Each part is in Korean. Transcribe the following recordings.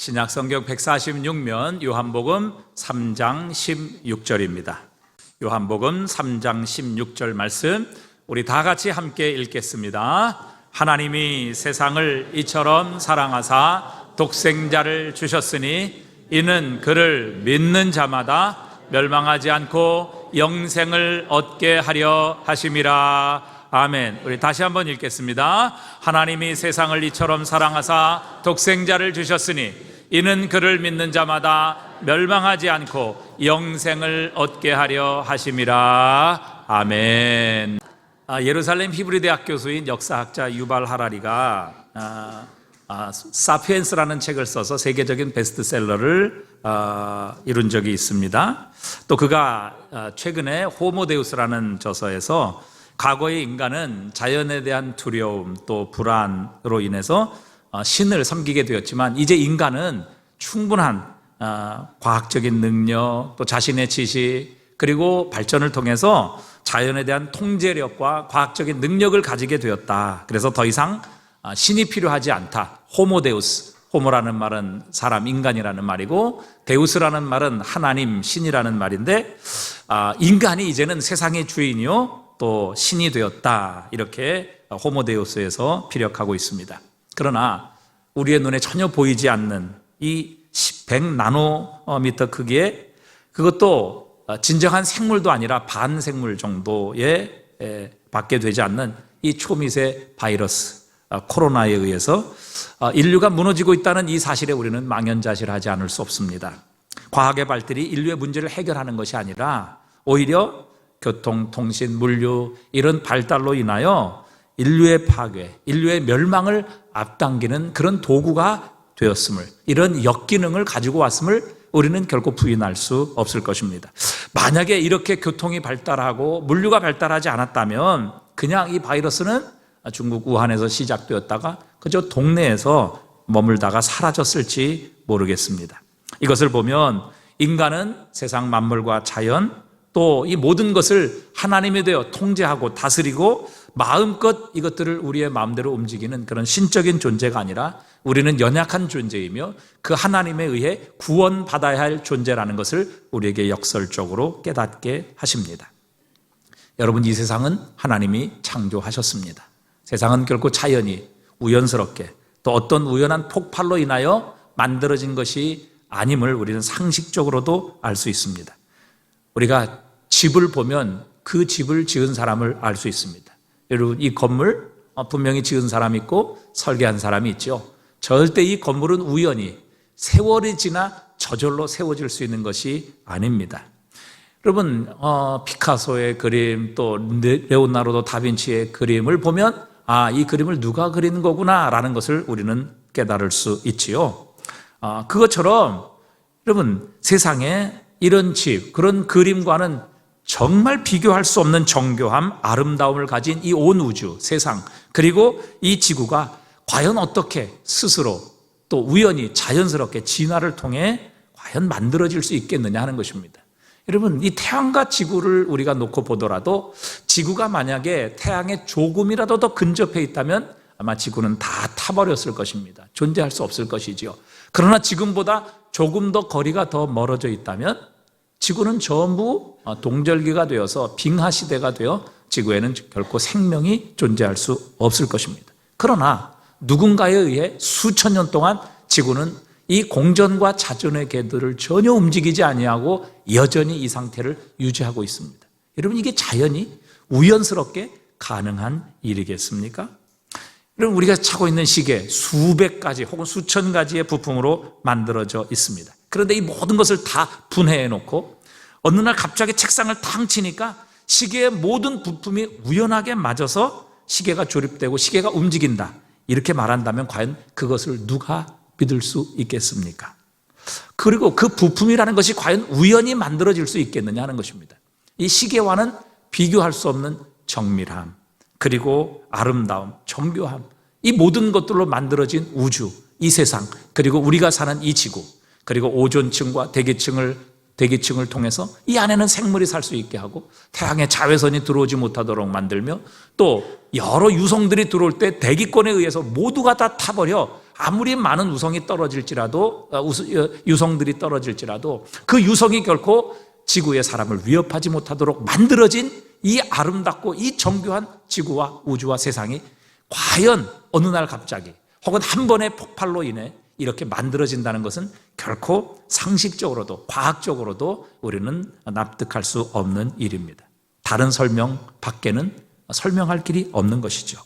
신약성경 146면 요한복음 3장 16절입니다. 요한복음 3장 16절 말씀 우리 다 같이 함께 읽겠습니다. 하나님이 세상을 이처럼 사랑하사 독생자를 주셨으니 이는 그를 믿는 자마다 멸망하지 않고 영생을 얻게 하려 하심이라. 아멘. 우리 다시 한번 읽겠습니다. 하나님이 세상을 이처럼 사랑하사 독생자를 주셨으니 이는 그를 믿는 자마다 멸망하지 않고 영생을 얻게 하려 하심이라. 아멘. 예루살렘 히브리 대학 교수인 역사학자 유발 하라리가 사피엔스라는 책을 써서 세계적인 베스트셀러를 이룬 적이 있습니다. 또 그가 최근에 호모데우스라는 저서에서 과거의 인간은 자연에 대한 두려움 또 불안으로 인해서 신을 섬기게 되었지만 이제 인간은 충분한 과학적인 능력 또 자신의 지식 그리고 발전을 통해서 자연에 대한 통제력과 과학적인 능력을 가지게 되었다. 그래서 더 이상 신이 필요하지 않다. 호모데우스, 호모라는 말은 사람, 인간이라는 말이고 데우스라는 말은 하나님, 신이라는 말인데 인간이 이제는 세상의 주인이요 또 신이 되었다. 이렇게 호모데우스에서 피력하고 있습니다. 그러나 우리의 눈에 전혀 보이지 않는 이 100나노미터 크기의 그것도 진정한 생물도 아니라 반생물 정도의 밖에 되지 않는 이 초미세 바이러스 코로나에 의해서 인류가 무너지고 있다는 이 사실에 우리는 망연자실하지 않을 수 없습니다. 과학의 발달이 인류의 문제를 해결하는 것이 아니라 오히려 교통, 통신, 물류 이런 발달로 인하여 인류의 파괴, 인류의 멸망을 앞당기는 그런 도구가 되었음을, 이런 역기능을 가지고 왔음을 우리는 결코 부인할 수 없을 것입니다. 만약에 이렇게 교통이 발달하고 물류가 발달하지 않았다면 그냥 이 바이러스는 중국 우한에서 시작되었다가 그저 동네에서 머물다가 사라졌을지 모르겠습니다. 이것을 보면 인간은 세상 만물과 자연 또 이 모든 것을 하나님에 대해 통제하고 다스리고 마음껏 이것들을 우리의 마음대로 움직이는 그런 신적인 존재가 아니라 우리는 연약한 존재이며 그 하나님에 의해 구원받아야 할 존재라는 것을 우리에게 역설적으로 깨닫게 하십니다. 여러분, 이 세상은 하나님이 창조하셨습니다. 세상은 결코 자연이 우연스럽게 또 어떤 우연한 폭발로 인하여 만들어진 것이 아님을 우리는 상식적으로도 알 수 있습니다. 우리가 집을 보면 그 집을 지은 사람을 알 수 있습니다. 여러분, 이 건물 분명히 지은 사람이 있고 설계한 사람이 있죠. 절대 이 건물은 우연히 세월이 지나 저절로 세워질 수 있는 것이 아닙니다. 여러분, 피카소의 그림 또 레오나르도 다빈치의 그림을 보면 이 그림을 누가 그린 거구나 라는 것을 우리는 깨달을 수 있지요. 그것처럼 여러분, 세상에 이런 집, 그런 그림과는 정말 비교할 수 없는 정교함, 아름다움을 가진 이 온 우주, 세상, 그리고 이 지구가 과연 어떻게 스스로 또 우연히 자연스럽게 진화를 통해 과연 만들어질 수 있겠느냐 하는 것입니다. 여러분, 이 태양과 지구를 우리가 놓고 보더라도 지구가 만약에 태양에 조금이라도 더 근접해 있다면 아마 지구는 다 타버렸을 것입니다. 존재할 수 없을 것이지요. 그러나 지금보다 조금 더 거리가 더 멀어져 있다면 지구는 전부 동절기가 되어서 빙하시대가 되어 지구에는 결코 생명이 존재할 수 없을 것입니다. 그러나 누군가에 의해 수천 년 동안 지구는 이 공전과 자전의 궤도를 전혀 움직이지 아니하고 여전히 이 상태를 유지하고 있습니다. 여러분, 이게 자연이 우연스럽게 가능한 일이겠습니까? 여러분, 우리가 차고 있는 시계 수백 가지 혹은 수천 가지의 부품으로 만들어져 있습니다. 그런데 이 모든 것을 다 분해해 놓고 어느 날 갑자기 책상을 탕 치니까 시계의 모든 부품이 우연하게 맞아서 시계가 조립되고 시계가 움직인다. 이렇게 말한다면 과연 그것을 누가 믿을 수 있겠습니까? 그리고 그 부품이라는 것이 과연 우연히 만들어질 수 있겠느냐 하는 것입니다. 이 시계와는 비교할 수 없는 정밀함, 그리고 아름다움, 정교함, 이 모든 것들로 만들어진 우주, 이 세상, 그리고 우리가 사는 이 지구, 그리고 오존층과 대기층을 통해서 이 안에는 생물이 살 수 있게 하고 태양의 자외선이 들어오지 못하도록 만들며 또 여러 유성들이 들어올 때 대기권에 의해서 모두가 다 타버려 아무리 많은 우성이 떨어질지라도 유성들이 떨어질지라도 그 유성이 결코 지구의 사람을 위협하지 못하도록 만들어진 이 아름답고 이 정교한 지구와 우주와 세상이 과연 어느 날 갑자기 혹은 한 번의 폭발로 인해 이렇게 만들어진다는 것은 결코 상식적으로도 과학적으로도 우리는 납득할 수 없는 일입니다. 다른 설명 밖에는 설명할 길이 없는 것이죠.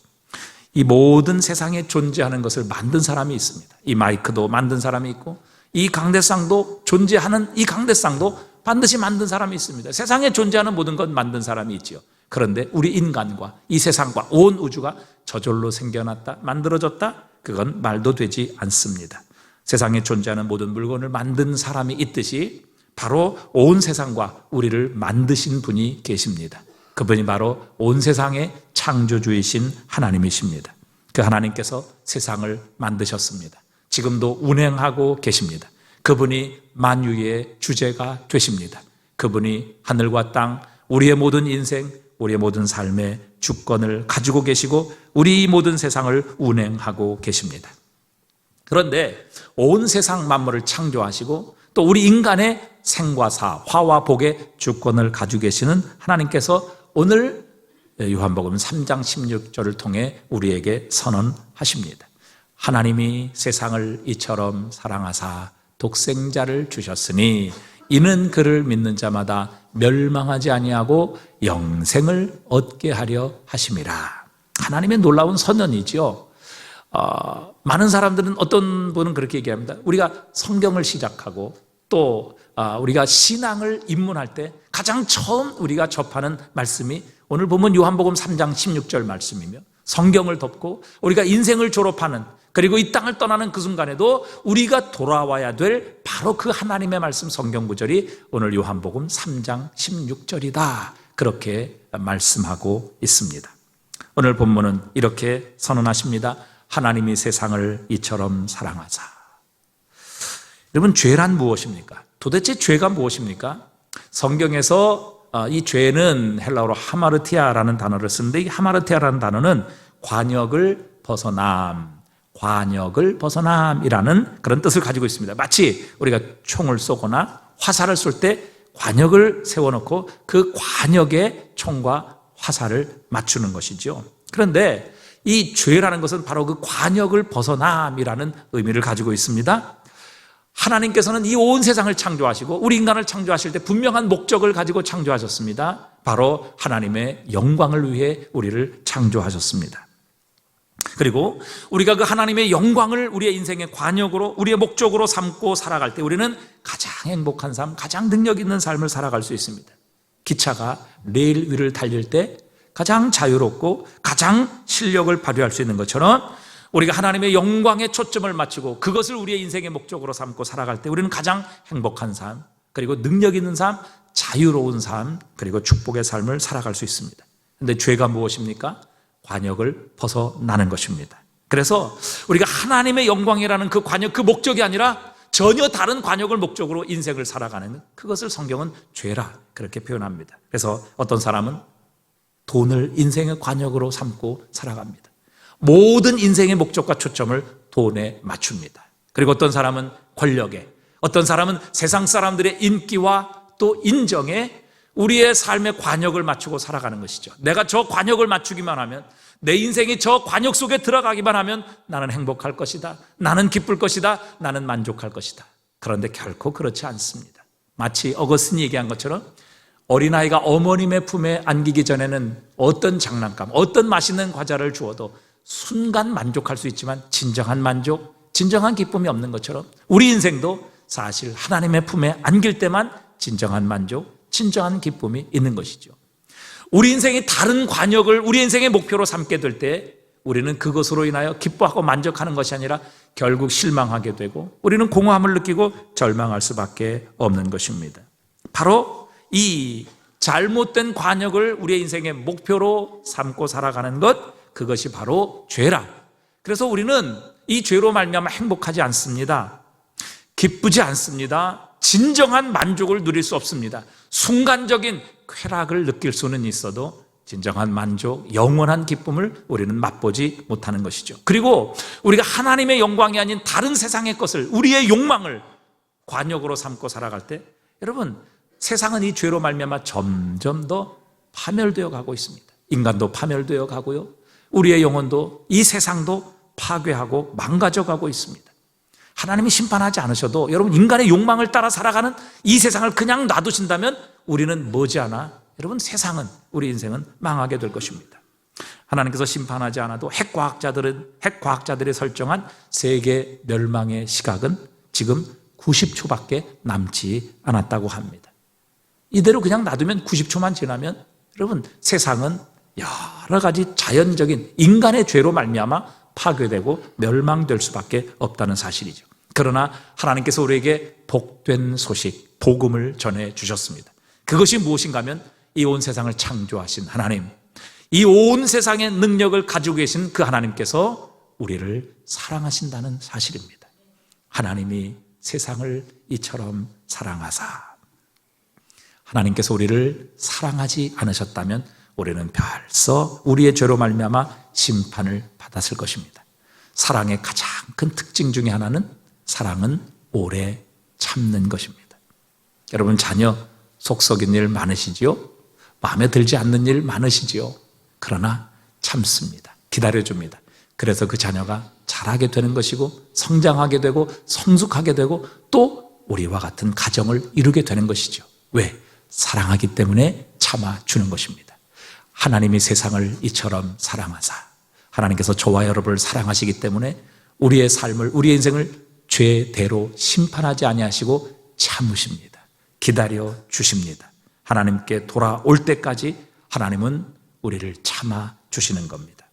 이 모든 세상에 존재하는 것을 만든 사람이 있습니다. 이 마이크도 만든 사람이 있고 이 강대상도 존재하는 이 강대상도 반드시 만든 사람이 있습니다. 세상에 존재하는 모든 것 만든 사람이 있지요. 그런데 우리 인간과 이 세상과 온 우주가 저절로 생겨났다, 만들어졌다? 그건 말도 되지 않습니다. 세상에 존재하는 모든 물건을 만든 사람이 있듯이 바로 온 세상과 우리를 만드신 분이 계십니다. 그분이 바로 온 세상의 창조주이신 하나님이십니다. 그 하나님께서 세상을 만드셨습니다. 지금도 운행하고 계십니다. 그분이 만유의 주제가 되십니다. 그분이 하늘과 땅, 우리의 모든 인생, 우리의 모든 삶의 주권을 가지고 계시고 우리 모든 세상을 운행하고 계십니다. 그런데 온 세상 만물을 창조하시고 또 우리 인간의 생과 사, 화와 복의 주권을 가지고 계시는 하나님께서 오늘 요한복음 3장 16절을 통해 우리에게 선언하십니다. 하나님이 세상을 이처럼 사랑하사 독생자를 주셨으니 이는 그를 믿는 자마다 멸망하지 아니하고 영생을 얻게 하려 하심이라. 하나님의 놀라운 선언이죠. 많은 사람들은 어떤 분은 그렇게 얘기합니다. 우리가 성경을 시작하고 또 우리가 신앙을 입문할 때 가장 처음 우리가 접하는 말씀이 오늘 보면 요한복음 3장 16절 말씀이며 성경을 덮고 우리가 인생을 졸업하는 그리고 이 땅을 떠나는 그 순간에도 우리가 돌아와야 될 바로 그 하나님의 말씀 성경 구절이 오늘 요한복음 3장 16절이다. 그렇게 말씀하고 있습니다. 오늘 본문은 이렇게 선언하십니다. 하나님이 세상을 이처럼 사랑하사. 여러분, 죄란 무엇입니까? 도대체 죄가 무엇입니까? 성경에서 이 죄는 헬라어로 하마르티아라는 단어를 쓰는데 이 하마르티아라는 단어는 관역을 벗어남이라는 그런 뜻을 가지고 있습니다. 마치 우리가 총을 쏘거나 화살을 쏠 때 관역을 세워놓고 그 관역에 총과 화살을 맞추는 것이죠. 그런데 이 죄라는 것은 바로 그 관역을 벗어남이라는 의미를 가지고 있습니다. 하나님께서는 이 온 세상을 창조하시고 우리 인간을 창조하실 때 분명한 목적을 가지고 창조하셨습니다. 바로 하나님의 영광을 위해 우리를 창조하셨습니다. 그리고 우리가 그 하나님의 영광을 우리의 인생의 관역으로 우리의 목적으로 삼고 살아갈 때 우리는 가장 행복한 삶, 가장 능력 있는 삶을 살아갈 수 있습니다. 기차가 레일 위를 달릴 때 가장 자유롭고 가장 실력을 발휘할 수 있는 것처럼 우리가 하나님의 영광에 초점을 맞추고 그것을 우리의 인생의 목적으로 삼고 살아갈 때 우리는 가장 행복한 삶, 그리고 능력 있는 삶, 자유로운 삶, 그리고 축복의 삶을 살아갈 수 있습니다. 그런데 죄가 무엇입니까? 관역을 벗어나는 것입니다. 그래서 우리가 하나님의 영광이라는 그 관역, 그 목적이 아니라 전혀 다른 관역을 목적으로 인생을 살아가는 그것을 성경은 죄라 그렇게 표현합니다. 그래서 어떤 사람은 돈을 인생의 관역으로 삼고 살아갑니다. 모든 인생의 목적과 초점을 돈에 맞춥니다. 그리고 어떤 사람은 권력에, 어떤 사람은 세상 사람들의 인기와 또 인정에 우리의 삶의 관역을 맞추고 살아가는 것이죠. 내가 저 관역을 맞추기만 하면, 내 인생이 저 관역 속에 들어가기만 하면 나는 행복할 것이다, 나는 기쁠 것이다, 나는 만족할 것이다. 그런데 결코 그렇지 않습니다. 마치 어거스틴이 얘기한 것처럼 어린아이가 어머님의 품에 안기기 전에는 어떤 장난감, 어떤 맛있는 과자를 주어도 순간 만족할 수 있지만 진정한 만족, 진정한 기쁨이 없는 것처럼 우리 인생도 사실 하나님의 품에 안길 때만 진정한 만족, 진정한 기쁨이 있는 것이죠. 우리 인생이 다른 관역을 우리 인생의 목표로 삼게 될 때 우리는 그것으로 인하여 기뻐하고 만족하는 것이 아니라 결국 실망하게 되고 우리는 공허함을 느끼고 절망할 수밖에 없는 것입니다. 바로 이 잘못된 관역을 우리의 인생의 목표로 삼고 살아가는 것, 그것이 바로 죄라. 그래서 우리는 이 죄로 말미암아 행복하지 않습니다. 기쁘지 않습니다. 진정한 만족을 누릴 수 없습니다. 순간적인 쾌락을 느낄 수는 있어도 진정한 만족, 영원한 기쁨을 우리는 맛보지 못하는 것이죠. 그리고 우리가 하나님의 영광이 아닌 다른 세상의 것을, 우리의 욕망을 관역으로 삼고 살아갈 때, 여러분, 세상은 이 죄로 말미암아 점점 더 파멸되어 가고 있습니다. 인간도 파멸되어 가고요, 우리의 영혼도, 이 세상도 파괴하고 망가져 가고 있습니다. 하나님이 심판하지 않으셔도 여러분, 인간의 욕망을 따라 살아가는 이 세상을 그냥 놔두신다면 우리는 머지않아, 여러분, 세상은, 우리 인생은 망하게 될 것입니다. 하나님께서 심판하지 않아도 핵과학자들이 설정한 세계 멸망의 시각은 지금 90초밖에 남지 않았다고 합니다. 이대로 그냥 놔두면 90초만 지나면 여러분, 세상은 여러 가지 자연적인 인간의 죄로 말미암아 파괴되고 멸망될 수밖에 없다는 사실이죠. 그러나 하나님께서 우리에게 복된 소식, 복음을 전해 주셨습니다. 그것이 무엇인가 하면 이 온 세상을 창조하신 하나님, 이 온 세상의 능력을 가지고 계신 그 하나님께서 우리를 사랑하신다는 사실입니다. 하나님이 세상을 이처럼 사랑하사, 하나님께서 우리를 사랑하지 않으셨다면 우리는 벌써 우리의 죄로 말미암아 심판을 받았을 것입니다. 사랑의 가장 큰 특징 중에 하나는, 사랑은 오래 참는 것입니다. 여러분, 자녀 속 썩인 일 많으시지요? 마음에 들지 않는 일 많으시지요? 그러나 참습니다. 기다려줍니다. 그래서 그 자녀가 자라게 되는 것이고, 성장하게 되고, 성숙하게 되고, 또 우리와 같은 가정을 이루게 되는 것이죠. 왜? 사랑하기 때문에 참아주는 것입니다. 하나님이 세상을 이처럼 사랑하사, 하나님께서 저와 여러분을 사랑하시기 때문에 우리의 삶을, 우리의 인생을 죄대로 심판하지 아니하시고 참으십니다. 기다려 주십니다. 하나님께 돌아올 때까지 하나님은 우리를 참아 주시는 겁니다.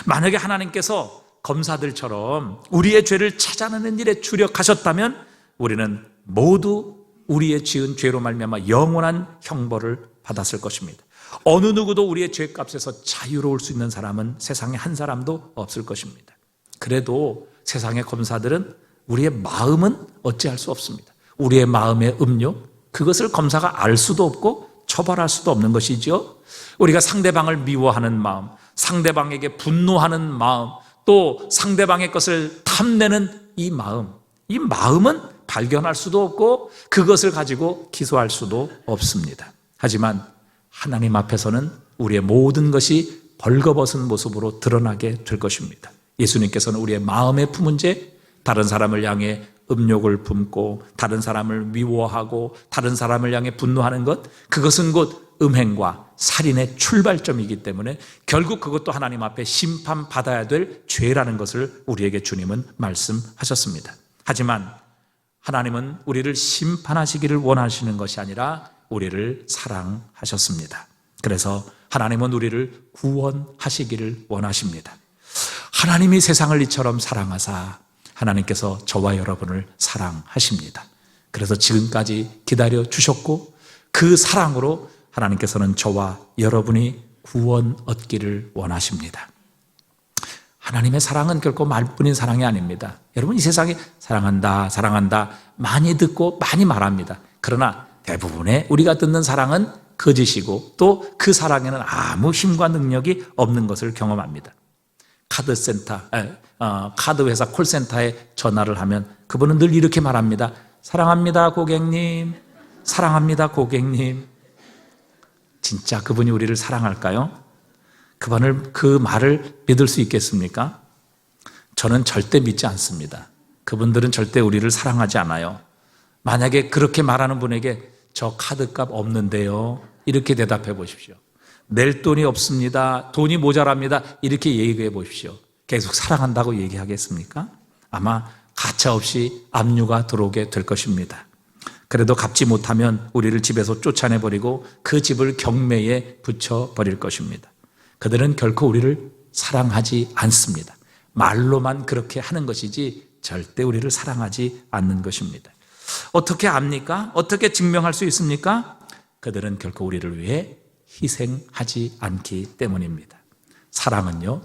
만약에 하나님께서 검사들처럼 우리의 죄를 찾아내는 일에 주력하셨다면 우리는 모두 우리의 지은 죄로 말미암아 영원한 형벌을 받았을 것입니다. 어느 누구도 우리의 죄값에서 자유로울 수 있는 사람은 세상에 한 사람도 없을 것입니다. 그래도 세상의 검사들은 우리의 마음은 어찌할 수 없습니다. 우리의 마음의 음욕, 그것을 검사가 알 수도 없고 처벌할 수도 없는 것이죠. 우리가 상대방을 미워하는 마음, 상대방에게 분노하는 마음, 또 상대방의 것을 탐내는 이 마음은 발견할 수도 없고 그것을 가지고 기소할 수도 없습니다. 하지만 하나님 앞에서는 우리의 모든 것이 벌거벗은 모습으로 드러나게 될 것입니다. 예수님께서는 우리의 마음에 품은 죄, 다른 사람을 향해 음욕을 품고 다른 사람을 미워하고 다른 사람을 향해 분노하는 것, 그것은 곧 음행과 살인의 출발점이기 때문에 결국 그것도 하나님 앞에 심판받아야 될 죄라는 것을 우리에게 주님은 말씀하셨습니다. 하지만 하나님은 우리를 심판하시기를 원하시는 것이 아니라 우리를 사랑하셨습니다. 그래서 하나님은 우리를 구원하시기를 원하십니다. 하나님이 세상을 이처럼 사랑하사 하나님께서 저와 여러분을 사랑하십니다. 그래서 지금까지 기다려 주셨고 그 사랑으로 하나님께서는 저와 여러분이 구원 얻기를 원하십니다. 하나님의 사랑은 결코 말뿐인 사랑이 아닙니다. 여러분, 이 세상에 사랑한다, 사랑한다 많이 듣고 많이 말합니다. 그러나 대부분의 우리가 듣는 사랑은 거짓이고 또 그 사랑에는 아무 힘과 능력이 없는 것을 경험합니다. 카드 회사 콜센터에 전화를 하면 그분은 늘 이렇게 말합니다. 사랑합니다, 고객님. 사랑합니다, 고객님. 진짜 그분이 우리를 사랑할까요? 그 말을 믿을 수 있겠습니까? 저는 절대 믿지 않습니다. 그분들은 절대 우리를 사랑하지 않아요. 만약에 그렇게 말하는 분에게 저 카드값 없는데요, 이렇게 대답해 보십시오. 낼 돈이 없습니다, 돈이 모자랍니다, 이렇게 얘기해 보십시오. 계속 사랑한다고 얘기하겠습니까? 아마 가차없이 압류가 들어오게 될 것입니다. 그래도 갚지 못하면 우리를 집에서 쫓아내버리고 그 집을 경매에 붙여버릴 것입니다. 그들은 결코 우리를 사랑하지 않습니다. 말로만 그렇게 하는 것이지 절대 우리를 사랑하지 않는 것입니다. 어떻게 압니까? 어떻게 증명할 수 있습니까? 그들은 결코 우리를 위해 희생하지 않기 때문입니다. 사랑은요,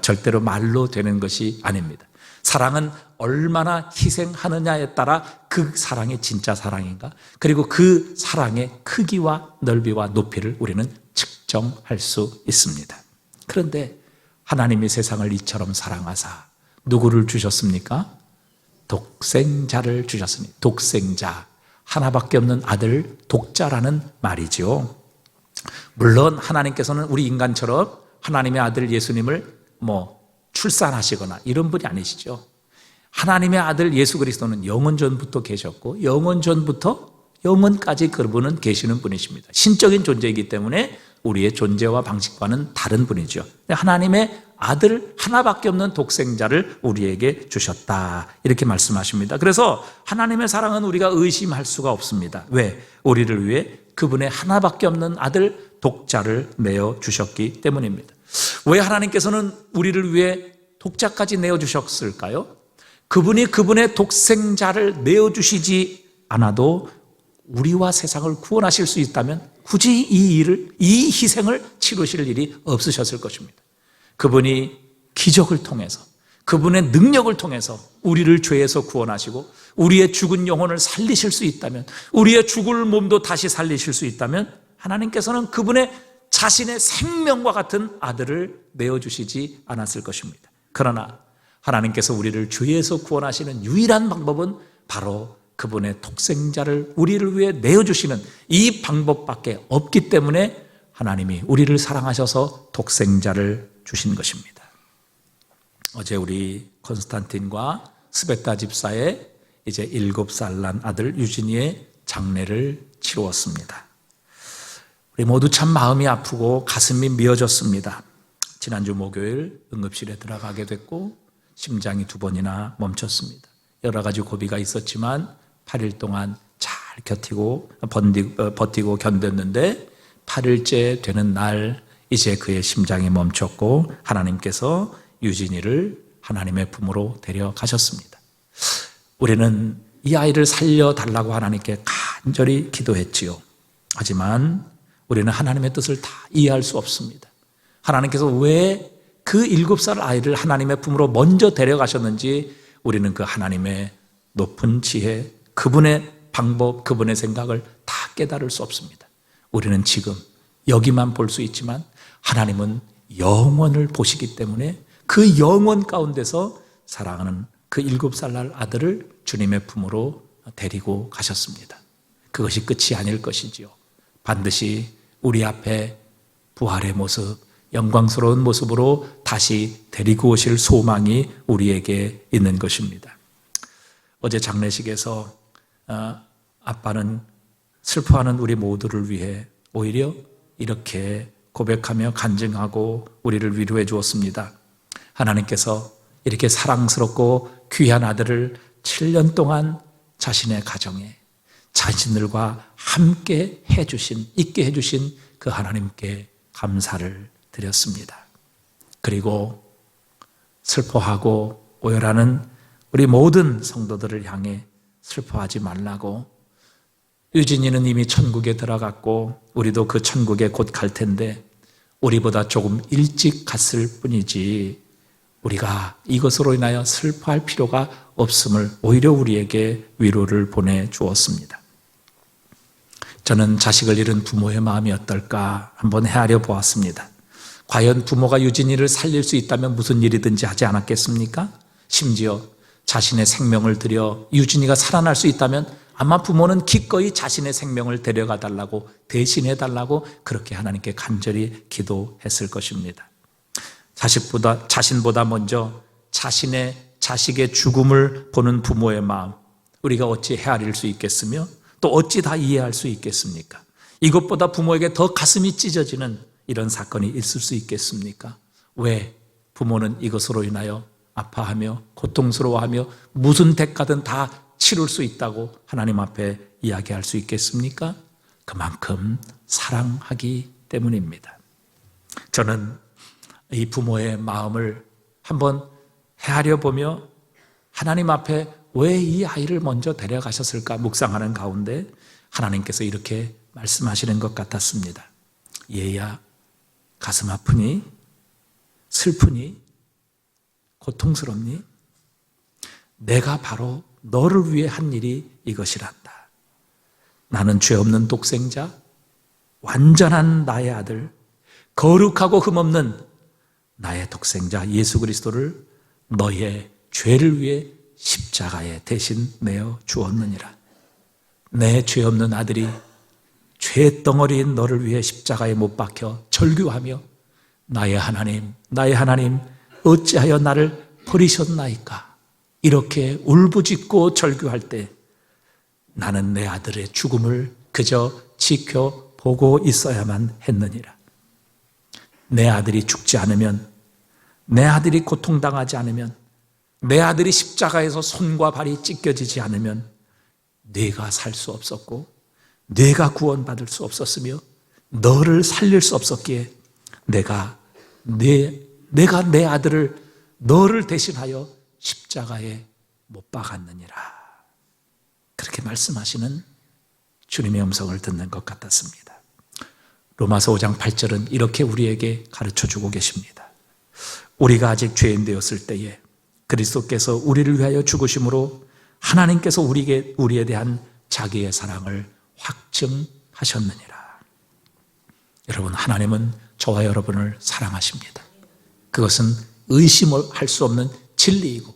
절대로 말로 되는 것이 아닙니다. 사랑은 얼마나 희생하느냐에 따라 그 사랑이 진짜 사랑인가, 그리고 그 사랑의 크기와 넓이와 높이를 우리는 측정할 수 있습니다. 그런데 하나님이 세상을 이처럼 사랑하사 누구를 주셨습니까? 독생자를 주셨습니다. 독생자, 하나밖에 없는 아들, 독자라는 말이죠. 물론 하나님께서는 우리 인간처럼 하나님의 아들 예수님을 출산하시거나 이런 분이 아니시죠. 하나님의 아들 예수 그리스도는 영원 전부터 계셨고 영원 전부터 영원까지 그분은 계시는 분이십니다. 신적인 존재이기 때문에 우리의 존재와 방식과는 다른 분이죠. 하나님의 아들 하나밖에 없는 독생자를 우리에게 주셨다, 이렇게 말씀하십니다. 그래서 하나님의 사랑은 우리가 의심할 수가 없습니다. 왜? 우리를 위해 그분의 하나밖에 없는 아들 독자를 내어 주셨기 때문입니다. 왜 하나님께서는 우리를 위해 독자까지 내어 주셨을까요? 그분이 그분의 독생자를 내어 주시지 않아도 우리와 세상을 구원하실 수 있다면 굳이 이 희생을 치르실 일이 없으셨을 것입니다. 그분이 기적을 통해서, 그분의 능력을 통해서 우리를 죄에서 구원하시고 우리의 죽은 영혼을 살리실 수 있다면, 우리의 죽을 몸도 다시 살리실 수 있다면 하나님께서는 그분의 자신의 생명과 같은 아들을 내어주시지 않았을 것입니다. 그러나 하나님께서 우리를 죄에서 구원하시는 유일한 방법은 바로 그분의 독생자를 우리를 위해 내어주시는 이 방법밖에 없기 때문에 하나님이 우리를 사랑하셔서 독생자를 주신 것입니다. 어제 우리 콘스탄틴과 스베타 집사의 이제 7살 난 아들 유진이의 장례를 치루었습니다. 우리 모두 참 마음이 아프고 가슴이 미어졌습니다. 지난주 목요일 응급실에 들어가게 됐고 심장이 2번이나 멈췄습니다. 여러 가지 고비가 있었지만 8일 동안 잘 버티고 견뎠는데 8일째 되는 날 이제 그의 심장이 멈췄고 하나님께서 유진이를 하나님의 품으로 데려가셨습니다. 우리는 이 아이를 살려달라고 하나님께 간절히 기도했지요. 하지만 우리는 하나님의 뜻을 다 이해할 수 없습니다. 하나님께서 왜 그 7살 아이를 하나님의 품으로 먼저 데려가셨는지 우리는 그 하나님의 높은 지혜, 그분의 방법, 그분의 생각을 다 깨달을 수 없습니다. 우리는 지금 여기만 볼 수 있지만 하나님은 영원을 보시기 때문에 그 영원 가운데서 사랑하는 그 7살 날 아들을 주님의 품으로 데리고 가셨습니다. 그것이 끝이 아닐 것이지요. 반드시 우리 앞에 부활의 모습, 영광스러운 모습으로 다시 데리고 오실 소망이 우리에게 있는 것입니다. 어제 장례식에서 아빠는 슬퍼하는 우리 모두를 위해 오히려 이렇게 고백하며 간증하고 우리를 위로해 주었습니다. 하나님께서 이렇게 사랑스럽고 귀한 아들을 7년 동안 자신의 가정에 자신들과 함께 있게 해주신 그 하나님께 감사를 드렸습니다. 그리고 슬퍼하고 오열하는 우리 모든 성도들을 향해 슬퍼하지 말라고, 유진이는 이미 천국에 들어갔고 우리도 그 천국에 곧 갈 텐데 우리보다 조금 일찍 갔을 뿐이지 우리가 이것으로 인하여 슬퍼할 필요가 없음을 오히려 우리에게 위로를 보내주었습니다. 저는 자식을 잃은 부모의 마음이 어떨까 한번 헤아려 보았습니다. 과연 부모가 유진이를 살릴 수 있다면 무슨 일이든지 하지 않았겠습니까? 심지어 자신의 생명을 들여 유진이가 살아날 수 있다면 아마 부모는 기꺼이 자신의 생명을 데려가 달라고, 대신해 달라고 그렇게 하나님께 간절히 기도했을 것입니다. 자신보다 먼저 자식의 죽음을 보는 부모의 마음, 우리가 어찌 헤아릴 수 있겠으며 또 어찌 다 이해할 수 있겠습니까? 이것보다 부모에게 더 가슴이 찢어지는 이런 사건이 있을 수 있겠습니까? 왜 부모는 이것으로 인하여 아파하며 고통스러워하며 무슨 대가든 다 치룰 수 있다고 하나님 앞에 이야기할 수 있겠습니까? 그만큼 사랑하기 때문입니다. 저는 이 부모의 마음을 한번 헤아려 보며 하나님 앞에 왜 이 아이를 먼저 데려가셨을까 묵상하는 가운데 하나님께서 이렇게 말씀하시는 것 같았습니다. 얘야, 가슴 아프니? 슬프니? 고통스럽니? 내가 바로 너를 위해 한 일이 이것이란다. 나는 죄 없는 독생자, 완전한 나의 아들, 거룩하고 흠없는 나의 독생자 예수 그리스도를 너의 죄를 위해 십자가에 대신 내어 주었느니라. 내 죄 없는 아들이 죄 덩어리인 너를 위해 십자가에 못 박혀 절규하며 나의 하나님 어찌하여 나를 버리셨나이까 이렇게 울부짖고 절규할 때 나는 내 아들의 죽음을 그저 지켜보고 있어야만 했느니라. 내 아들이 죽지 않으면, 내 아들이 고통당하지 않으면, 내 아들이 십자가에서 손과 발이 찢겨지지 않으면 네가 살 수 없었고 네가 구원받을 수 없었으며 너를 살릴 수 없었기에 내가 내 아들을 너를 대신하여 십자가에 못 박았느니라. 그렇게 말씀하시는 주님의 음성을 듣는 것 같았습니다. 로마서 5장 8절은 이렇게 우리에게 가르쳐주고 계십니다. 우리가 아직 죄인 되었을 때에 그리스도께서 우리를 위하여 죽으심으로 하나님께서 우리에 대한 자기의 사랑을 확증하셨느니라. 여러분, 하나님은 저와 여러분을 사랑하십니다. 그것은 의심할 수 없는 진리이고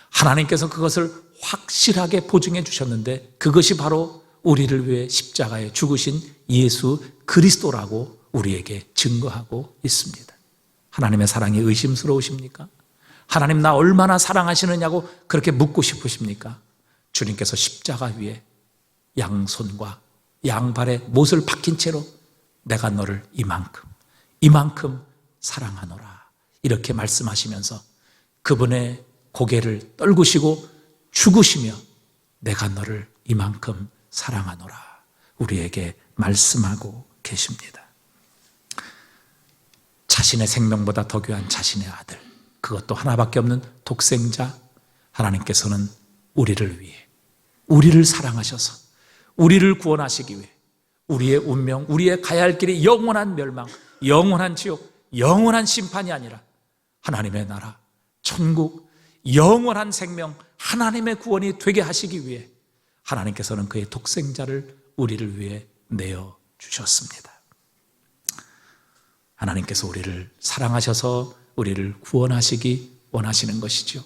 하나님께서 그것을 확실하게 보증해 주셨는데 그것이 바로 우리를 위해 십자가에 죽으신 예수 그리스도라고 우리에게 증거하고 있습니다. 하나님의 사랑이 의심스러우십니까? 하나님 나 얼마나 사랑하시느냐고 그렇게 묻고 싶으십니까? 주님께서 십자가 위에 양손과 양발에 못을 박힌 채로 내가 너를 이만큼 사랑하노라 이렇게 말씀하시면서 그분의 고개를 떨구시고 죽으시며 내가 너를 이만큼 사랑하노라 우리에게 말씀하고 계십니다. 자신의 생명보다 더 귀한 자신의 아들, 그것도 하나밖에 없는 독생자 하나님께서는 우리를 위해, 우리를 사랑하셔서 우리를 구원하시기 위해 우리의 운명, 우리의 가야 할 길이 영원한 멸망, 영원한 지옥, 영원한 심판이 아니라 하나님의 나라, 천국, 영원한 생명, 하나님의 구원이 되게 하시기 위해 하나님께서는 그의 독생자를 우리를 위해 내어주셨습니다. 하나님께서 우리를 사랑하셔서 우리를 구원하시기 원하시는 것이죠.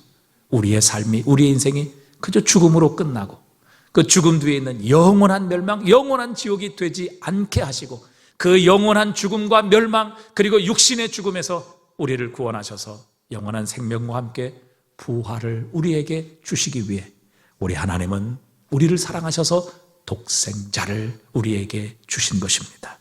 우리의 삶이, 우리의 인생이 그저 죽음으로 끝나고 그 죽음 뒤에 있는 영원한 멸망, 영원한 지옥이 되지 않게 하시고 그 영원한 죽음과 멸망 그리고 육신의 죽음에서 우리를 구원하셔서 영원한 생명과 함께 부활을 우리에게 주시기 위해 우리 하나님은 우리를 사랑하셔서 독생자를 우리에게 주신 것입니다.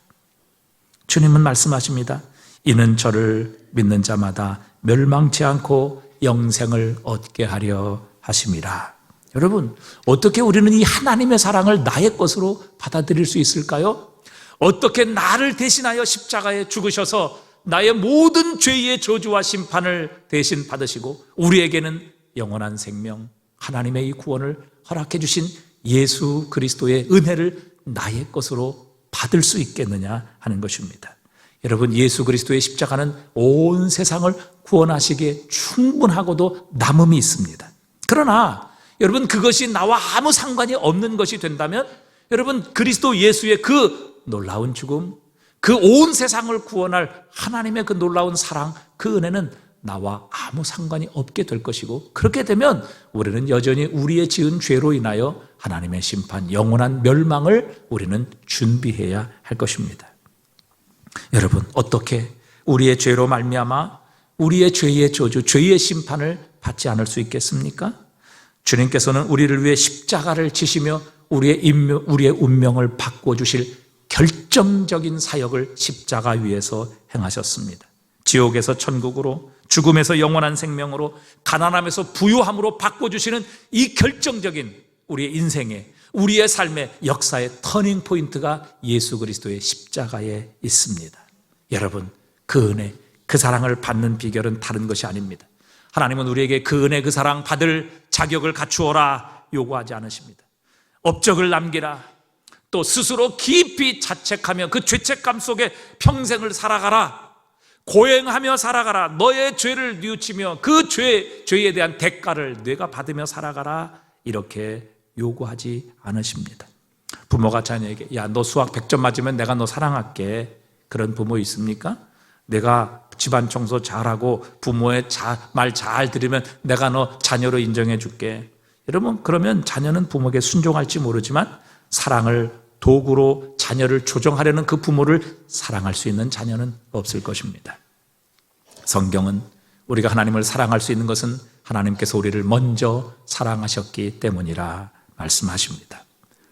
주님은 말씀하십니다. 이는 저를 믿는 자마다 멸망치 않고 영생을 얻게 하려 하심이라. 여러분, 어떻게 우리는 이 하나님의 사랑을 나의 것으로 받아들일 수 있을까요? 어떻게 나를 대신하여 십자가에 죽으셔서 나의 모든 죄의 저주와 심판을 대신 받으시고 우리에게는 영원한 생명, 하나님의 이 구원을 허락해 주신 예수 그리스도의 은혜를 나의 것으로 받을 수 있겠느냐 하는 것입니다. 여러분, 예수 그리스도의 십자가는 온 세상을 구원하시기에 충분하고도 남음이 있습니다. 그러나 여러분, 그것이 나와 아무 상관이 없는 것이 된다면 여러분, 그리스도 예수의 그 놀라운 죽음, 그 온 세상을 구원할 하나님의 그 놀라운 사랑, 그 은혜는 나와 아무 상관이 없게 될 것이고 그렇게 되면 우리는 여전히 우리의 지은 죄로 인하여 하나님의 심판, 영원한 멸망을 우리는 준비해야 할 것입니다. 여러분, 어떻게 우리의 죄로 말미암아 우리의 죄의 저주, 죄의 심판을 받지 않을 수 있겠습니까? 주님께서는 우리를 위해 십자가를 지시며 우리의 운명을 바꿔주실 결정적인 사역을 십자가 위에서 행하셨습니다. 지옥에서 천국으로, 죽음에서 영원한 생명으로, 가난함에서 부유함으로 바꿔주시는 이 결정적인 우리의 인생의, 우리의 삶의 역사의 터닝 포인트가 예수 그리스도의 십자가에 있습니다. 여러분, 그 은혜, 그 사랑을 받는 비결은 다른 것이 아닙니다. 하나님은 우리에게 그 은혜, 그 사랑 받을 자격을 갖추어라 요구하지 않으십니다. 업적을 남기라, 또 스스로 깊이 자책하며 그 죄책감 속에 평생을 살아가라, 고행하며 살아가라, 너의 죄를 뉘우치며 그 죄에 대한 대가를 내가 받으며 살아가라, 이렇게 요구하지 않으십니다. 부모가 자녀에게 야, 너 수학 100점 맞으면 내가 너 사랑할게, 그런 부모 있습니까? 내가 집안 청소 잘하고 부모의 말 잘 들으면 내가 너 자녀로 인정해 줄게. 여러분, 그러면 자녀는 부모에게 순종할지 모르지만 사랑을 도구로 자녀를 조정하려는 그 부모를 사랑할 수 있는 자녀는 없을 것입니다. 성경은 우리가 하나님을 사랑할 수 있는 것은 하나님께서 우리를 먼저 사랑하셨기 때문이라 말씀하십니다.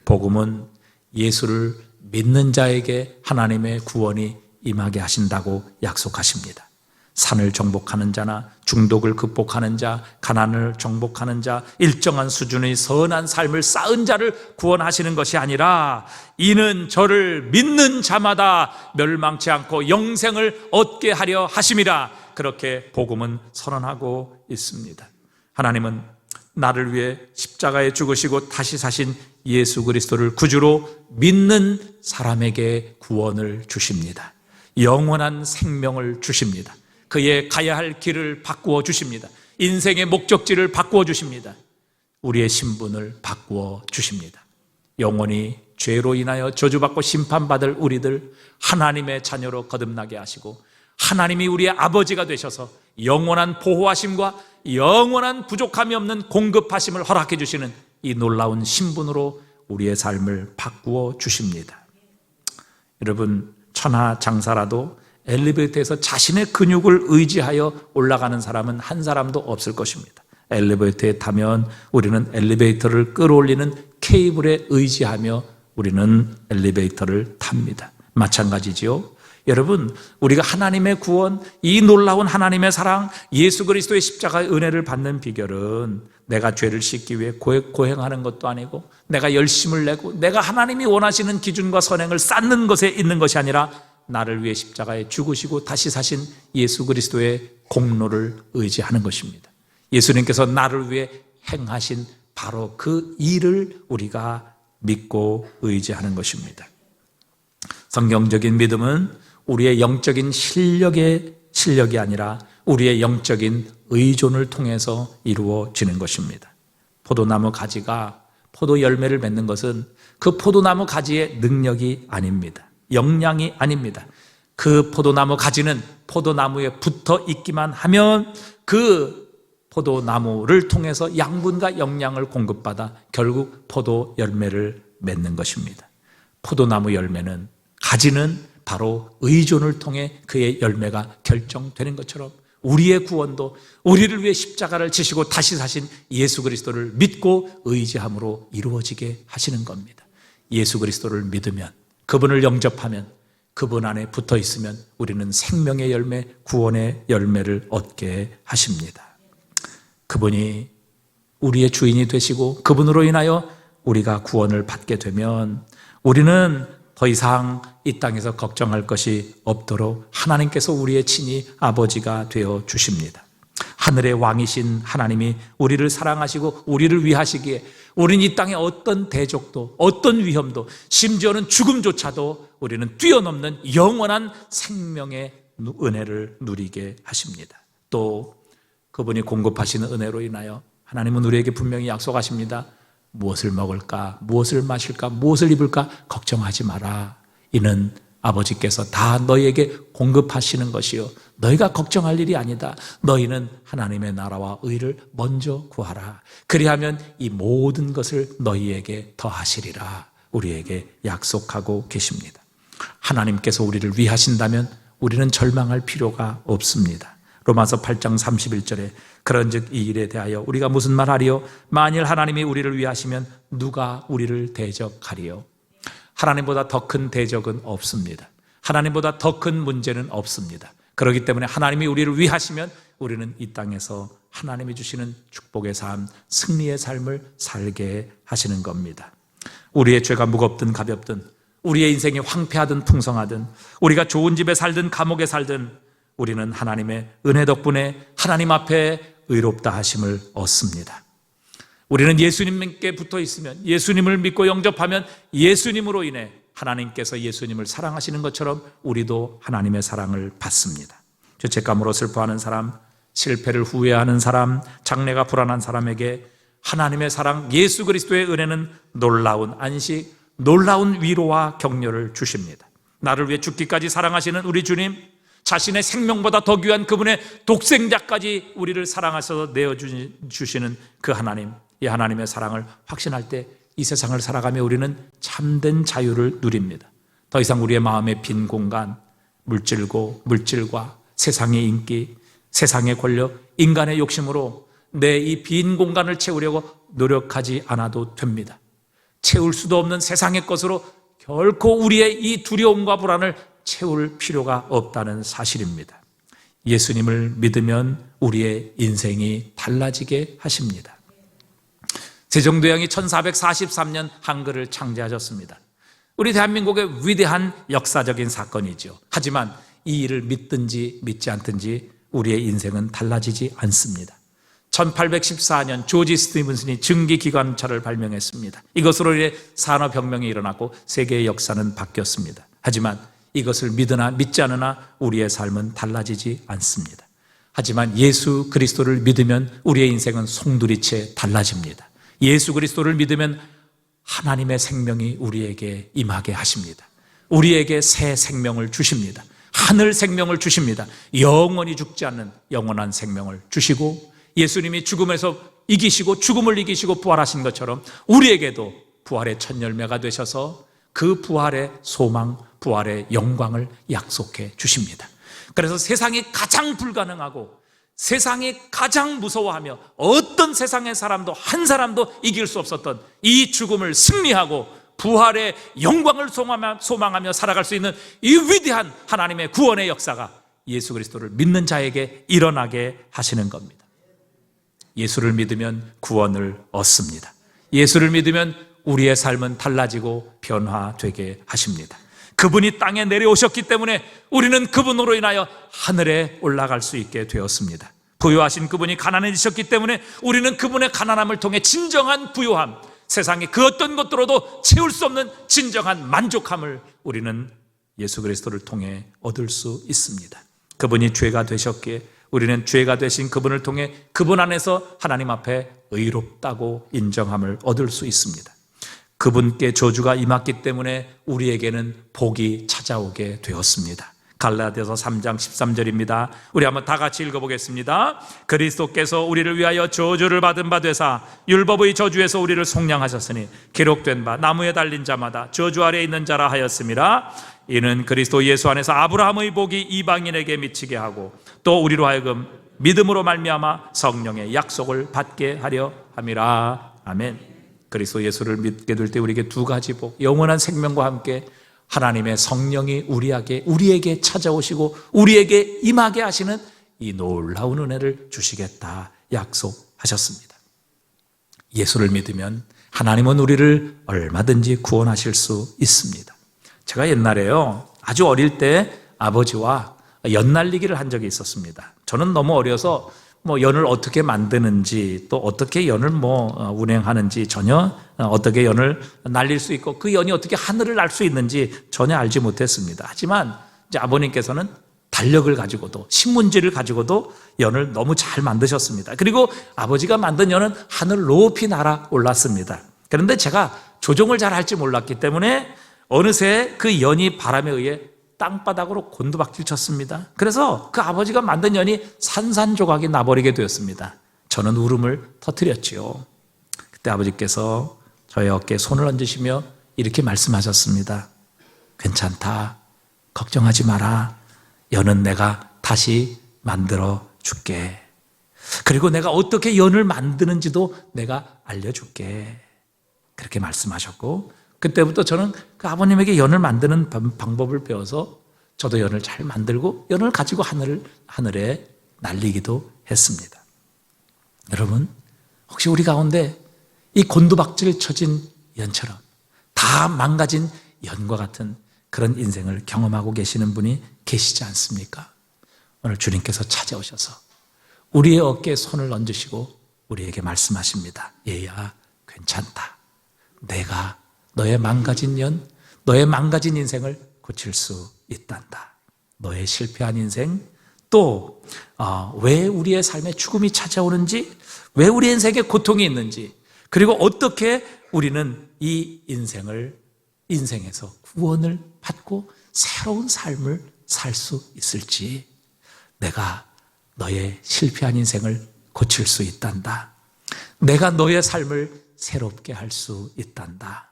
복음은 예수를 믿는 자에게 하나님의 구원이 임하게 하신다고 약속하십니다. 산을 정복하는 자나 중독을 극복하는 자, 가난을 정복하는 자, 일정한 수준의 선한 삶을 쌓은 자를 구원하시는 것이 아니라 이는 저를 믿는 자마다 멸망치 않고 영생을 얻게 하려 하심이라, 그렇게 복음은 선언하고 있습니다. 하나님은 나를 위해 십자가에 죽으시고 다시 사신 예수 그리스도를 구주로 믿는 사람에게 구원을 주십니다. 영원한 생명을 주십니다. 그의 가야 할 길을 바꾸어 주십니다. 인생의 목적지를 바꾸어 주십니다. 우리의 신분을 바꾸어 주십니다. 영원히 죄로 인하여 저주받고 심판받을 우리들 하나님의 자녀로 거듭나게 하시고, 하나님이 우리의 아버지가 되셔서 영원한 보호하심과 영원한 부족함이 없는 공급하심을 허락해 주시는 이 놀라운 신분으로 우리의 삶을 바꾸어 주십니다. 여러분, 천하장사라도 엘리베이터에서 자신의 근육을 의지하여 올라가는 사람은 한 사람도 없을 것입니다. 엘리베이터에 타면 우리는 엘리베이터를 끌어올리는 케이블에 의지하며 우리는 엘리베이터를 탑니다. 마찬가지지요. 여러분, 우리가 하나님의 구원, 이 놀라운 하나님의 사랑, 예수 그리스도의 십자가의 은혜를 받는 비결은 내가 죄를 씻기 위해 고행하는 것도 아니고, 내가 열심을 내고 내가 하나님이 원하시는 기준과 선행을 쌓는 것에 있는 것이 아니라 나를 위해 십자가에 죽으시고 다시 사신 예수 그리스도의 공로를 의지하는 것입니다. 예수님께서 나를 위해 행하신 바로 그 일을 우리가 믿고 의지하는 것입니다. 성경적인 믿음은 우리의 영적인 실력이 아니라 우리의 영적인 의존을 통해서 이루어지는 것입니다. 포도나무 가지가 포도 열매를 맺는 것은 그 포도나무 가지의 능력이 아닙니다. 역량이 아닙니다. 그 포도나무 가지는 포도나무에 붙어 있기만 하면 그 포도나무를 통해서 양분과 영양을 공급받아 결국 포도 열매를 맺는 것입니다. 포도나무 열매는, 가지는 바로 의존을 통해 그의 열매가 결정되는 것처럼 우리의 구원도 우리를 위해 십자가를 지시고 다시 사신 예수 그리스도를 믿고 의지함으로 이루어지게 하시는 겁니다. 예수 그리스도를 믿으면, 그분을 영접하면, 그분 안에 붙어 있으면 우리는 생명의 열매, 구원의 열매를 얻게 하십니다. 그분이 우리의 주인이 되시고 그분으로 인하여 우리가 구원을 받게 되면 우리는 더 이상 이 땅에서 걱정할 것이 없도록 하나님께서 우리의 친히 아버지가 되어 주십니다. 하늘의 왕이신 하나님이 우리를 사랑하시고 우리를 위하시기에 우리는 이 땅의 어떤 대적도, 어떤 위험도, 심지어는 죽음조차도 우리는 뛰어넘는 영원한 생명의 은혜를 누리게 하십니다. 또 그분이 공급하시는 은혜로 인하여 하나님은 우리에게 분명히 약속하십니다. 무엇을 먹을까, 무엇을 마실까, 무엇을 입을까 걱정하지 마라. 이는 아버지께서 다 너희에게 공급하시는 것이요, 너희가 걱정할 일이 아니다. 너희는 하나님의 나라와 의를 먼저 구하라. 그리하면 이 모든 것을 너희에게 더하시리라. 우리에게 약속하고 계십니다. 하나님께서 우리를 위하신다면 우리는 절망할 필요가 없습니다. 로마서 8장 31절에 그런즉 이 일에 대하여 우리가 무슨 말하리요? 만일 하나님이 우리를 위하시면 누가 우리를 대적하리요? 하나님보다 더 큰 대적은 없습니다. 하나님보다 더 큰 문제는 없습니다. 그렇기 때문에 하나님이 우리를 위하시면 우리는 이 땅에서 하나님이 주시는 축복의 삶, 승리의 삶을 살게 하시는 겁니다. 우리의 죄가 무겁든 가볍든, 우리의 인생이 황폐하든 풍성하든, 우리가 좋은 집에 살든 감옥에 살든 우리는 하나님의 은혜 덕분에 하나님 앞에 의롭다 하심을 얻습니다. 우리는 예수님께 붙어 있으면, 예수님을 믿고 영접하면 예수님으로 인해 하나님께서 예수님을 사랑하시는 것처럼 우리도 하나님의 사랑을 받습니다. 죄책감으로 슬퍼하는 사람, 실패를 후회하는 사람, 장래가 불안한 사람에게 하나님의 사랑, 예수 그리스도의 은혜는 놀라운 안식, 놀라운 위로와 격려를 주십니다. 나를 위해 죽기까지 사랑하시는 우리 주님, 자신의 생명보다 더 귀한 그분의 독생자까지 우리를 사랑하셔서 내어주시는 그 하나님, 이 하나님의 사랑을 확신할 때 이 세상을 살아가며 우리는 참된 자유를 누립니다. 더 이상 우리의 마음의 빈 공간, 물질과 세상의 인기, 세상의 권력, 인간의 욕심으로 내 이 빈 공간을 채우려고 노력하지 않아도 됩니다. 채울 수도 없는 세상의 것으로 결코 우리의 이 두려움과 불안을 채울 필요가 없다는 사실입니다. 예수님을 믿으면 우리의 인생이 달라지게 하십니다. 세종대왕이 1443년 한글을 창제하셨습니다. 우리 대한민국의 위대한 역사적인 사건이죠. 하지만 이 일을 믿든지 믿지 않든지 우리의 인생은 달라지지 않습니다. 1814년 조지 스티븐슨이 증기기관차를 발명했습니다. 이것으로 인해 산업혁명이 일어났고 세계의 역사는 바뀌었습니다. 하지만 이것을 믿으나 믿지 않으나 우리의 삶은 달라지지 않습니다. 하지만 예수 그리스도를 믿으면 우리의 인생은 송두리째 달라집니다. 예수 그리스도를 믿으면 하나님의 생명이 우리에게 임하게 하십니다. 우리에게 새 생명을 주십니다. 하늘 생명을 주십니다. 영원히 죽지 않는 영원한 생명을 주시고 예수님이 죽음에서 이기시고 죽음을 이기시고 부활하신 것처럼 우리에게도 부활의 첫 열매가 되셔서 그 부활의 소망, 부활의 영광을 약속해 주십니다. 그래서 세상이 가장 불가능하고 세상이 가장 무서워하며 어떤 세상의 사람도 한 사람도 이길 수 없었던 이 죽음을 승리하고 부활의 영광을 소망하며 살아갈 수 있는 이 위대한 하나님의 구원의 역사가 예수 그리스도를 믿는 자에게 일어나게 하시는 겁니다. 예수를 믿으면 구원을 얻습니다. 예수를 믿으면 우리의 삶은 달라지고 변화되게 하십니다. 그분이 땅에 내려오셨기 때문에 우리는 그분으로 인하여 하늘에 올라갈 수 있게 되었습니다. 부유하신 그분이 가난해지셨기 때문에 우리는 그분의 가난함을 통해 진정한 부유함, 세상의 그 어떤 것들로도 채울 수 없는 진정한 만족함을 우리는 예수 그리스도를 통해 얻을 수 있습니다. 그분이 죄가 되셨기에 우리는 죄가 되신 그분을 통해 그분 안에서 하나님 앞에 의롭다고 인정함을 얻을 수 있습니다. 그분께 저주가 임했기 때문에 우리에게는 복이 찾아오게 되었습니다. 갈라디아서 3장 13절입니다. 우리 한번 다 같이 읽어보겠습니다. 그리스도께서 우리를 위하여 저주를 받은 바 되사 율법의 저주에서 우리를 속량하셨으니 기록된 바 나무에 달린 자마다 저주 아래에 있는 자라 하였음이라. 이는 그리스도 예수 안에서 아브라함의 복이 이방인에게 미치게 하고 또 우리로 하여금 믿음으로 말미암아 성령의 약속을 받게 하려 함이라. 아멘. 그리스도 예수를 믿게 될 때 우리에게 두 가지 복, 영원한 생명과 함께 하나님의 성령이 우리에게 찾아오시고 우리에게 임하게 하시는 이 놀라운 은혜를 주시겠다 약속하셨습니다. 예수를 믿으면 하나님은 우리를 얼마든지 구원하실 수 있습니다. 제가 옛날에요, 아주 어릴 때 아버지와 연 날리기를 한 적이 있었습니다. 저는 너무 어려서 연을 어떻게 만드는지 또 어떻게 연을 운행하는지 전혀 어떻게 연을 날릴 수 있고 그 연이 어떻게 하늘을 날 수 있는지 전혀 알지 못했습니다. 하지만 이제 아버님께서는 달력을 가지고도 신문지를 가지고도 연을 너무 잘 만드셨습니다. 그리고 아버지가 만든 연은 하늘 높이 날아 올랐습니다. 그런데 제가 조종을 잘 할지 몰랐기 때문에 어느새 그 연이 바람에 의해 땅바닥으로 곤두박질 쳤습니다. 그래서 그 아버지가 만든 연이 산산조각이 나버리게 되었습니다. 저는 울음을 터뜨렸지요. 그때 아버지께서 저의 어깨에 손을 얹으시며 이렇게 말씀하셨습니다. 괜찮다. 걱정하지 마라. 연은 내가 다시 만들어 줄게. 그리고 내가 어떻게 연을 만드는지도 내가 알려줄게. 그렇게 말씀하셨고 그때부터 저는 그 아버님에게 연을 만드는 방법을 배워서 저도 연을 잘 만들고 연을 가지고 하늘에 날리기도 했습니다. 여러분, 혹시 우리 가운데 이 곤두박질 쳐진 연처럼 다 망가진 연과 같은 그런 인생을 경험하고 계시는 분이 계시지 않습니까? 오늘 주님께서 찾아오셔서 우리의 어깨에 손을 얹으시고 우리에게 말씀하십니다. 얘야, 괜찮다. 내가 너의 망가진 연, 너의 망가진 인생을 고칠 수 있단다. 너의 실패한 인생, 또 왜 우리의 삶에 죽음이 찾아오는지, 왜 우리 인생에 고통이 있는지, 그리고 어떻게 우리는 이 인생에서 구원을 받고 새로운 삶을 살 수 있을지, 내가 너의 실패한 인생을 고칠 수 있단다. 내가 너의 삶을 새롭게 할 수 있단다.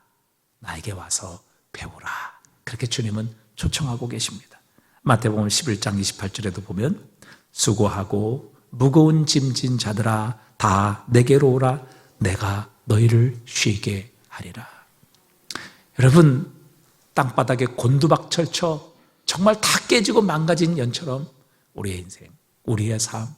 나에게 와서 배우라. 그렇게 주님은 초청하고 계십니다. 마태복음 11장 28절에도 보면 수고하고 무거운 짐진 자들아 다 내게로 오라. 내가 너희를 쉬게 하리라. 여러분, 땅바닥에 곤두박질쳐 정말 다 깨지고 망가진 연처럼 우리의 인생, 우리의 삶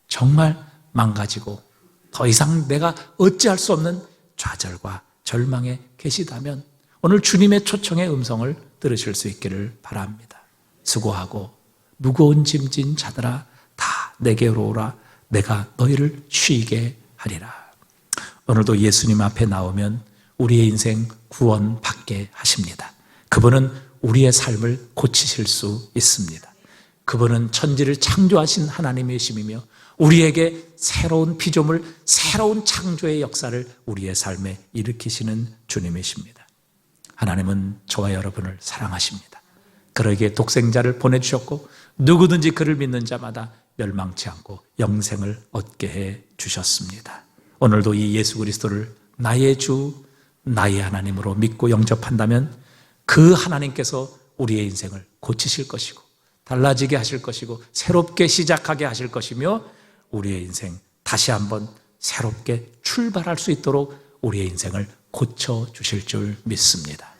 정말 망가지고 더 이상 내가 어찌할 수 없는 좌절과 절망에 계시다면 오늘 주님의 초청의 음성을 들으실 수 있기를 바랍니다. 수고하고 무거운 짐진 자들아 다 내게로 오라. 내가 너희를 쉬게 하리라. 오늘도 예수님 앞에 나오면 우리의 인생 구원받게 하십니다. 그분은 우리의 삶을 고치실 수 있습니다. 그분은 천지를 창조하신 하나님이시며 우리에게 새로운 피조물, 새로운 창조의 역사를 우리의 삶에 일으키시는 주님이십니다. 하나님은 저와 여러분을 사랑하십니다. 그러기에 독생자를 보내주셨고 누구든지 그를 믿는 자마다 멸망치 않고 영생을 얻게 해 주셨습니다. 오늘도 이 예수 그리스도를 나의 주, 나의 하나님으로 믿고 영접한다면 그 하나님께서 우리의 인생을 고치실 것이고 달라지게 하실 것이고 새롭게 시작하게 하실 것이며 우리의 인생 다시 한번 새롭게 출발할 수 있도록 우리의 인생을 고쳐주실 줄 믿습니다.